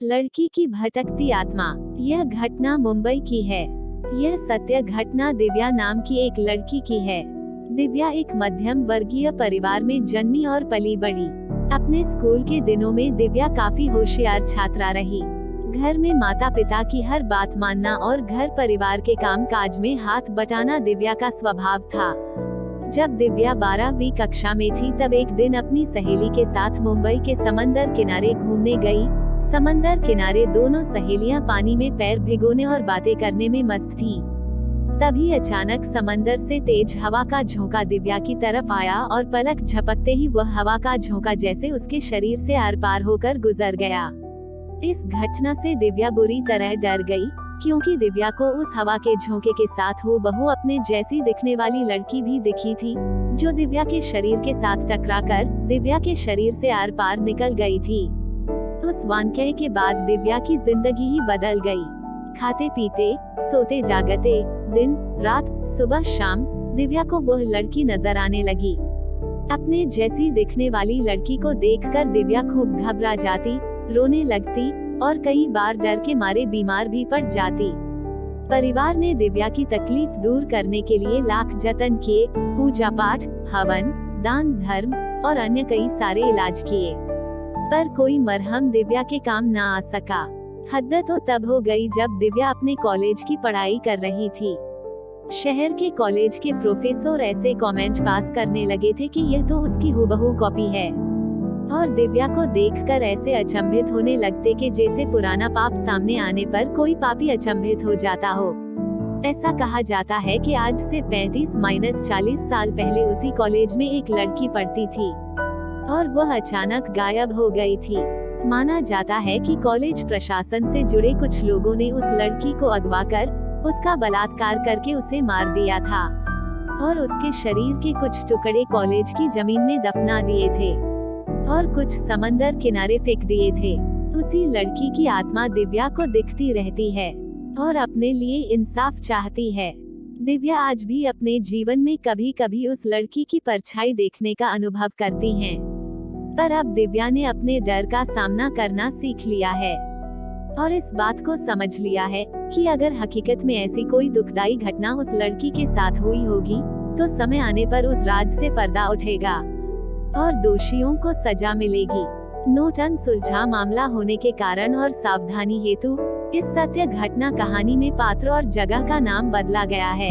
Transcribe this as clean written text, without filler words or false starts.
लड़की की भटकती आत्मा। यह घटना मुंबई की है। यह सत्य घटना दिव्या नाम की एक लड़की की है। दिव्या एक मध्यम वर्गीय परिवार में जन्मी और पली बड़ी। अपने स्कूल के दिनों में दिव्या काफी होशियार छात्रा रही। घर में माता पिता की हर बात मानना और घर परिवार के काम काज में हाथ बटाना दिव्या का स्वभाव था। जब दिव्या 12वीं कक्षा में थी तब एक दिन अपनी सहेली के साथ मुंबई के समंदर किनारे घूमने गई। समंदर किनारे दोनों सहेलियां पानी में पैर भिगोने और बातें करने में मस्त थीं। तभी अचानक समंदर से तेज हवा का झोंका दिव्या की तरफ आया और पलक झपकते ही वह हवा का झोंका जैसे उसके शरीर से आर पार होकर गुजर गया। इस घटना से दिव्या बुरी तरह डर गई, क्योंकि दिव्या को उस हवा के झोंके के साथ हूबहू अपने जैसी दिखने वाली लड़की भी दिखी थी, जो दिव्या के शरीर के साथ टकराकर दिव्या के शरीर से आर पार निकल गई थी। उस वाकये के बाद दिव्या की जिंदगी ही बदल गई। खाते पीते, सोते जागते, दिन रात, सुबह शाम दिव्या को वह लड़की नजर आने लगी। अपने जैसी दिखने वाली लड़की को देखकर दिव्या खूब घबरा जाती, रोने लगती और कई बार डर के मारे बीमार भी पड़ जाती। परिवार ने दिव्या की तकलीफ दूर करने के लिए लाख जतन किए, पूजा पाठ, हवन, दान धर्म और अन्य कई सारे इलाज किए, पर कोई मरहम दिव्या के काम ना आ सका। हद तो तब हो गई जब दिव्या अपने कॉलेज की पढ़ाई कर रही थी। शहर के कॉलेज के प्रोफेसर ऐसे कमेंट पास करने लगे थे कि यह तो उसकी हूबहू कॉपी है, और दिव्या को देखकर ऐसे अचंभित होने लगते कि जैसे पुराना पाप सामने आने पर कोई पापी अचंभित हो जाता हो। ऐसा कहा जाता है कि आज से 35-40 साल पहले उसी कॉलेज में एक लड़की पढ़ती थी और वह अचानक गायब हो गई थी। माना जाता है कि कॉलेज प्रशासन से जुड़े कुछ लोगों ने उस लड़की को अगवा कर उसका बलात्कार करके उसे मार दिया था और उसके शरीर के कुछ टुकड़े कॉलेज की जमीन में दफना दिए थे और कुछ समंदर किनारे फेंक दिए थे। उसी लड़की की आत्मा दिव्या को दिखती रहती है और अपने लिए इंसाफ चाहती है। दिव्या आज भी अपने जीवन में कभी कभी उस लड़की की परछाई देखने का अनुभव करती हैं, पर अब दिव्या ने अपने डर का सामना करना सीख लिया है और इस बात को समझ लिया है कि अगर हकीकत में ऐसी कोई दुखदाई घटना उस लड़की के साथ हुई होगी तो समय आने पर उस राज से पर्दा उठेगा और दोषियों को सजा मिलेगी। नोट अनसुलझा मामला होने के कारण और सावधानी हेतु इस सत्य घटना कहानी में पात्र और जगह का नाम बदला गया है।